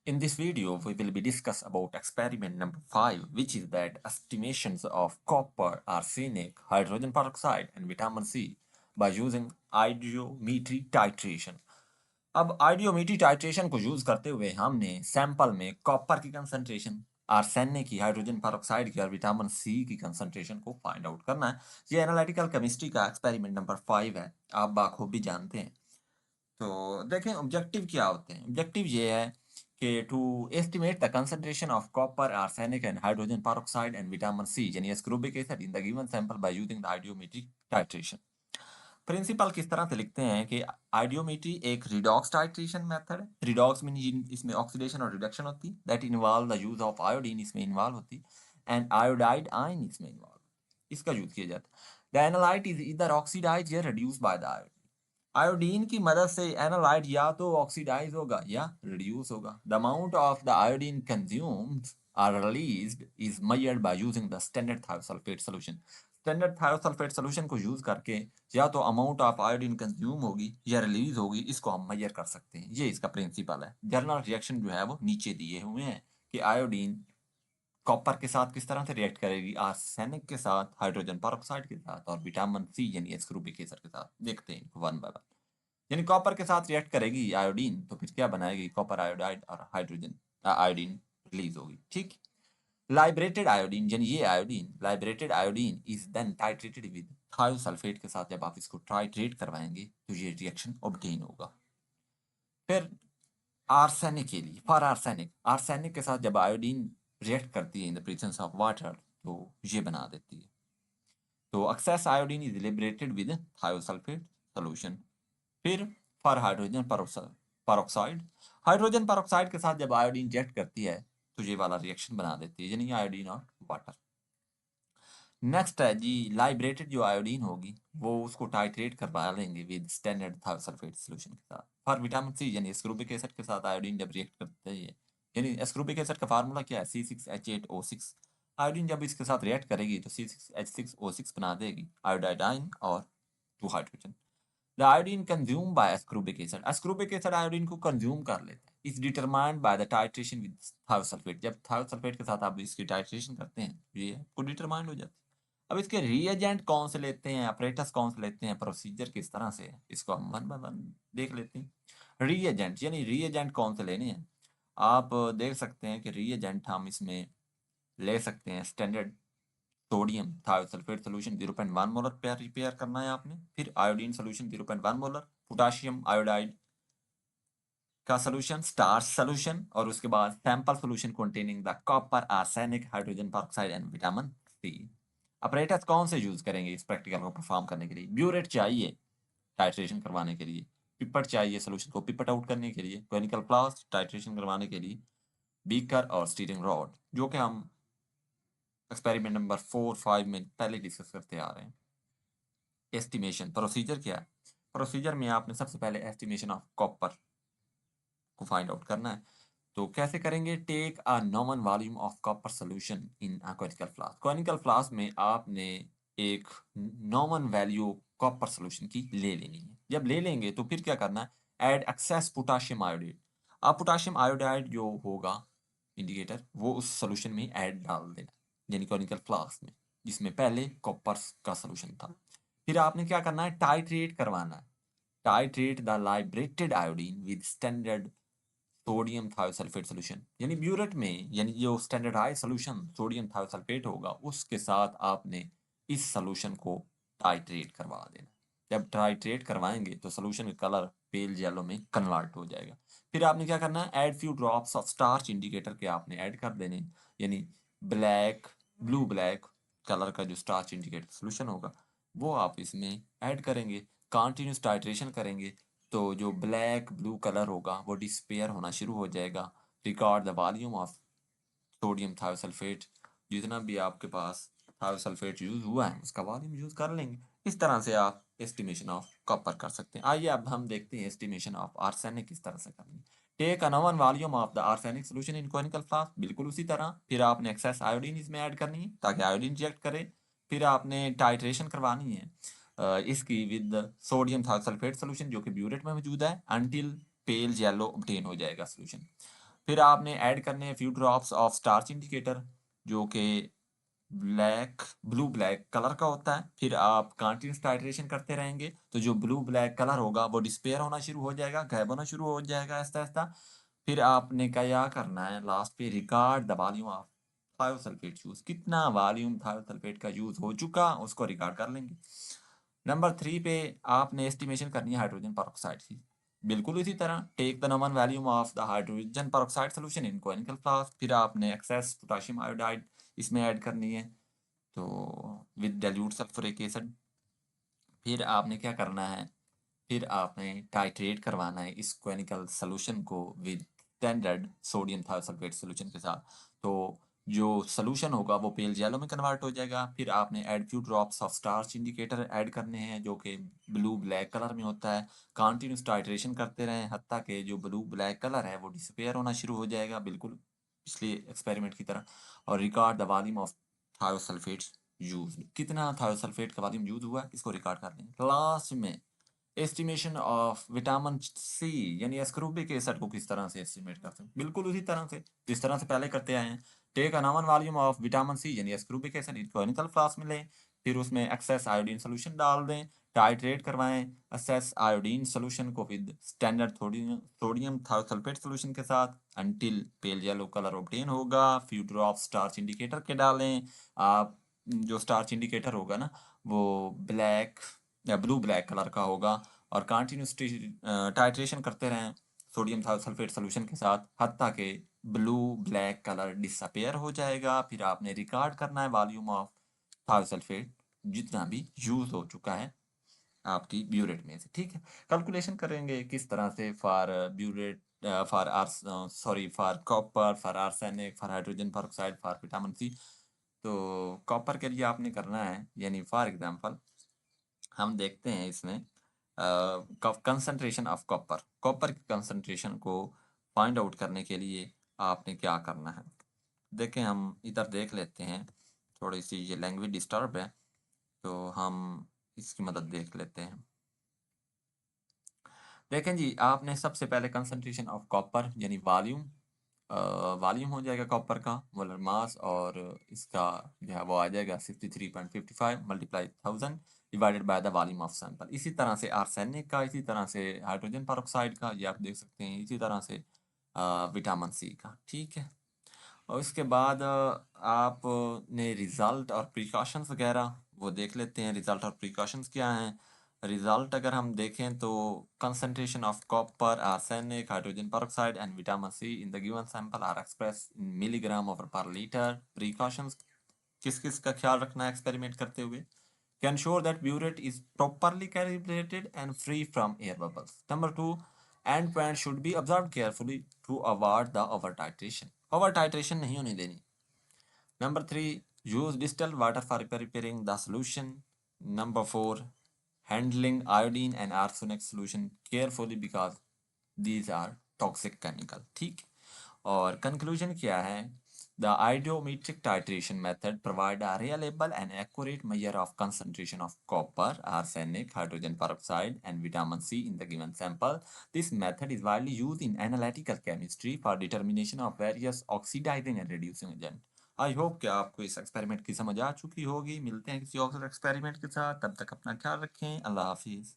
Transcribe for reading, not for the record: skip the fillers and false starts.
In this video, we will be discuss about experiment number 5, which is that estimations of copper, arsenic, hydrogen peroxide, and vitamin C by using iodometry titration. अब iodometry titration को use करते हुए हमने sample में copper की concentration, arsenic की, hydrogen peroxide की और विटामिन सी की कंसंट्रेशन को फाइंड आउट करना है। ये एनालिटिकल केमिस्ट्री का एक्सपेरिमेंट नंबर 5 है, आप बाखूबी जानते हैं। तो देखें ऑब्जेक्टिव क्या होते हैं। ऑब्जेक्टिव ये है कि to estimate the concentration of copper, arsenic and hydrogen peroxide and vitamin C यानी ascorbic acid in the given sample by using the iodometric titration. Principle किस तरह से लिखते हैं कि आइडियोमेट्री एक रिडॉक्स टाइट्रेशन मेथड है। रिडॉक्स मीन इसमें ऑक्सीडेशन और रिडक्शन होती है, that involve the use of iodine इसमें इन्वॉल्व होती है, एंड आयोडाइड आयन इसमें इन्वॉल्व, इसका यूज किया जाता है। द एनालाइट इज इधर ऑक्सीडाइज या reduce by the iodine. Iodine की मदद से एनालाइट या तो ऑक्सीडाइज होगा या रिड्यूस होगा। The amount of the iodine consumed or released is measured by using the standard thiosulphate solution. Standard thiosulphate solution को यूज करके या तो अमाउंट ऑफ आयोडीन कंज्यूम होगी या रिलीज होगी, इसको हम मेजर कर सकते हैं। ये इसका प्रिंसिपल है। जर्नल रिएक्शन जो है वो नीचे दिए हुए हैं कि आयोडीन कॉपर के साथ किस तरह से रिएक्ट करेगी, आर्सेनिक के साथ, हाइड्रोजन पेरोक्साइड के साथ और विटामिन सी यानी एस्कोर्बिक एसिड के साथ। देखते हैं वन बाय वन। यानी कॉपर के साथ रिएक्ट करेगी आयोडीन, तो फिर क्या बनाएगी, कॉपर आयोडाइड और हाइड्रोजन आयोडीन रिलीज होगी। ठीक। लाइब्रेटेड आयोडीन यानी ये iodine, liberated iodine is then titrated with thiosulphate के साथ। जब आप इसको टाइट्रेट करवाएंगे तो ये रिएक्शन ऑब्टेन होगा। फिर आर्सेनिक के लिए, फॉर आर्सेनिक, आर्सेनिक के साथ जब आयोडीन रिएक्ट करती है in the presence of water तो ये बना देती है। तो excess iodine is liberated with thiosulphate solution. फिर for hydrogen peroxide, hydrogen peroxide के साथ जब आयोडीन रिएक्ट करती है तो ये वाला रिएक्शन बना देती है, यानी आयोडीन और वाटर। नेक्स्ट है जी, लाइब्रेटेड जो आयोडीन होगी वो उसको टाइट्रेट करवा लेंगे विद स्टैंडर्ड थायोसल्फेट सॉल्यूशन के साथ। फॉर विटामिन सी यानी एस्कोर्बिक एसिड के साथ आयोडीन जब रिएक्ट करते हैं, यानी एस्कोर्बिक एसिड का फार्मूला क्या है, C6H8O6। आयोडीन जब इसके साथ रिएक्ट करेगी तो C6H6O6 बना देगी आयोडाइड आयन और 2 hydrogen. The iodine consume by ascorbic acid, ascorbic acid iodine को कंज्यूम कर लेता है। Is determined by the titration with thiosulphate, जब थायोसल्फेट के साथ आप इसकी टाइट्रेशन करते हैं ये आपको डिटरमाइंड हो जाती है। अब इसके रिएजेंट कौन से लेते हैं, अपरेटस कौन से लेते हैं, प्रोसीजर किस तरह से है, इसको हम वन बाय वन देख लेते हैं। रिएजेंट यानी रिएजेंट कौन से लेने हैं, आप देख सकते हैं कि रिएजेंट हम इसमें ले सकते हैं standard sodium thiosulphate solution 0.1 molar prepare करना है आपने। फिर iodine solution 0.1 molar, potassium iodide का सोल्यूशन, स्टार्च सोल्यूशन, और उसके बाद sample solution containing the copper, arsenic, hydrogen peroxide and vitamin C. Apparatus कौन से यूज करेंगे इस प्रैक्टिकल को परफॉर्म करने के लिए, ब्यूरेट चाहिए टाइट्रेशन करवाने के लिए, पिपट चाहिए सोल्यूशन को पिपट आउट करने के लिए, कोनिकल फ्लास्क टाइट्रेशन करवाने के लिए, बीकर और स्टीरिंग रॉड, जो कि हम एक्सपेरिमेंट नंबर 4-5 में पहले डिस्कस करते आ रहे हैं। एस्टिमेशन प्रोसीजर क्या है, प्रोसीजर में आपने सबसे पहले एस्टिमेशन ऑफ कॉपर को फाइंड आउट करना है। तो कैसे करेंगे, take a normal volume of copper solution in a conical flask. Conical flask में आपने एक नॉर्मल वैल्यू कॉपर सॉल्यूशन की ले लेनी है। जब ले लेंगे तो फिर क्या करना है, ऐड एक्सेस पोटाशियम आयोडाइड। अब पोटाशियम आयोडाइड जो होगा इंडिकेटर, वो उस सॉल्यूशन में ऐड डाल देना, यानी कोनिकल फ्लास्क में जिसमें पहले कॉपर का सॉल्यूशन था। फिर आपने क्या करना है, टाइट्रेट करवाना है। Titrate the liberated iodine with standard sodium thiosulphate solution, यानी ब्यूरेट में, यानी जो स्टैंडर्डाइज सोल्यूशन सोडियम थायोसल्फेट होगा उसके साथ आपने इस सोल्यूशन को टाइट्रेट करवा देना। जब टाइट्रेट करवाएंगे तो सोल्यूशन का कलर पेल येलो में कन्वर्ट हो जाएगा। फिर आपने क्या करना है, add few drops of starch indicator के आपने ऐड कर देने, यानी ब्लैक, ब्लू ब्लैक कलर का जो स्टार्च इंडिकेटर सोल्यूशन होगा वो आप इसमें ऐड करेंगे। कंटिन्यूस टाइट्रेशन करेंगे तो जो ब्लैक ब्लू कलर होगा वो डिस्पेयर होना शुरू हो जाएगा। Record the volume of sodium thiosulphate, जितना भी आपके पास थायोसल्फेट यूज हुआ है उसका वॉल्यूम यूज कर लेंगे। इस तरह से आप एस्टिमेशन ऑफ कॉपर कर सकते हैं। आइए अब हम देखते हैं एस्टिमेशन ऑफ आर्सेनिक किस तरह से करनी है। Take a known volume of the arsenic solution in conical flask, बिल्कुल उसी तरह। फिर आपने एक्सेस आयोडीन इसमें ऐड करनी है ताकि आयोडीन रिएक्ट करे। फिर आपने टाइट्रेशन करवानी है इसकी विद सोडियम थायोसल्फेट सोल्यूशन जो कि ब्यूरेट में मौजूद है, अनटिल पेल येलो ऑब्टेन हो जाएगा सोल्यूशन। फिर आपने ऐड करने हैं few drops of starch indicator, जो कि ब्लू ब्लैक कलर का होता है। फिर आप कंटिन्यूस टाइट्रेशन करते रहेंगे तो जो ब्लू ब्लैक कलर होगा वो डिस्पेयर होना शुरू हो जाएगा, गायब होना शुरू हो जाएगा आहिस्ता आहिस्ता। फिर आपने क्या करना है, लास्ट पे record the volume of thiosulphate use, कितना वॉल्यूम थायोसल्फेट का यूज हो चुका उसको रिकॉर्ड कर लेंगे। नंबर 3 पे आपने एस्टिमेशन करनी है हाइड्रोजन पेरोक्साइड की। बिल्कुल इसी तरह take the nominal volume of the hydrogen peroxide solution in conical flask. फिर आपने एक्सेस पोटेशियम आयोडाइड इसमें ऐड करनी है, तो विद डाइल्यूट सल्फ्यूरिक एसिड। फिर आपने क्या करना है, फिर आपने टाइट्रेट करवाना है इस कोनिकल सॉल्यूशन को with standard sodium thiosulphate solution के साथ। तो जो सॉल्यूशन होगा वो पेल जेलो में कन्वर्ट हो जाएगा। फिर आपने add few drops of starch indicator add करने हैं जो कि ब्लू ब्लैक कलर में होता है। कंटिन्यूस टाइट्रेशन करते रहें हत्ता के जो ब्लू ब्लैक कलर है वो डिसअपेयर होना शुरू हो जाएगा, बिल्कुल पिछले एक्सपेरिमेंट की तरह। और record the volume of thiosulphates use, कितना थायोसल्फेट का वॉल्यूम यूज हुआ इसको रिकॉर्ड कर लेंगे। लास्ट में एस्टिमेशन ऑफ विटामिन सी यानी एस्कोर्बिक एसिड को किस तरह से एस्टिमेट करते हैं, बिल्कुल उसी तरह से जिस तरह से पहले करते आए हैं। Take a nominal volume of vitamin C यानी ascorbic acid in clinical flask में लें, फिर उसमें एक्सेस आयोडीन सोल्यूशन डाल दें, टाइट्रेट करवाएं एक्सेस आयोडीन सोल्यूशन को with standard sodium thiosulphate solution के साथ until pale yellow colour obtain होगा। फ्यू ड्रॉप स्टार्च इंडिकेटर के डालें आप, जो स्टार्च इंडिकेटर होगा ना वो ब्लैक या ब्लू ब्लैक कलर का होगा। और कंटिन्यूस टाइट्रेशन करते रहें सोडियम थायोसल्फेट सोल्यूशन के साथ हत्ता के ब्लू ब्लैक कलर डिसअपेयर हो जाएगा। फिर आपने रिकॉर्ड करना है वॉल्यूम ऑफ थायोसल्फेट जितना भी यूज हो चुका है आपकी ब्यूरेट में से, ठीक है। कैलकुलेशन करेंगे किस तरह से for burette, for ars sorry for copper, for arsenic, for hydrogen peroxide, for vitamin C. तो कॉपर के लिए आपने करना है, यानी फॉर एग्जांपल हम देखते हैं इसमें कंसंट्रेशन ऑफ कॉपर, कॉपर की कंसंट्रेशन को फाइंड आउट करने के लिए आपने क्या करना है। देखें हम इधर देख लेते हैं, थोड़ी सी ये लैंग्वेज डिस्टर्ब है तो हम इसकी मदद देख लेते हैं। देखें जी, आपने सबसे पहले कंसंट्रेशन ऑफ कॉपर यानी वॉल्यूम, वॉल्यूम हो जाएगा कॉपर का मोलर मास, और इसका जो है वो आ जाएगा 63.55 multiply 1000 divided by the volume of sample. इसी तरह से आर्सेनिक का, इसी तरह से हाइड्रोजन पेरोक्साइड का, ये आप देख सकते हैं, इसी तरह से विटामिन सी का, ठीक है। और इसके बाद आपने रिजल्ट और प्रिकॉशंस वगैरह वो देख लेते हैं, रिजल्ट और प्रिकॉशंस क्या हैं। रिजल्ट अगर हम देखें तो concentration of copper, arsenic, hydrogen peroxide and vitamin C in the given sample are express in milligram over per litre. Precautions किस किस का ख्याल रखना है एक्सपेरिमेंट करते हुए, can ensure that burette is properly calibrated and free from air bubbles. Number two, endpoint should be observed carefully to avoid the over titration. Over titration नहीं होने देनी। Number three, use distilled water for preparing the solution. Number four, handling iodine and arsenic solution carefully because these are toxic chemical, ठीक। और conclusion क्या है, the iodometric titration method provide a reliable and accurate measure of concentration of copper, arsenic, hydrogen peroxide and vitamin C in the given sample. This method is widely used in analytical chemistry for determination of various oxidizing and reducing agents. I hope कि आपको इस experiment की समझ आ चुकी होगी। मिलते हैं किसी और एक्सपेरिमेंट के साथ, तब तक अपना ख्याल रखें। अल्लाह हाफिज़।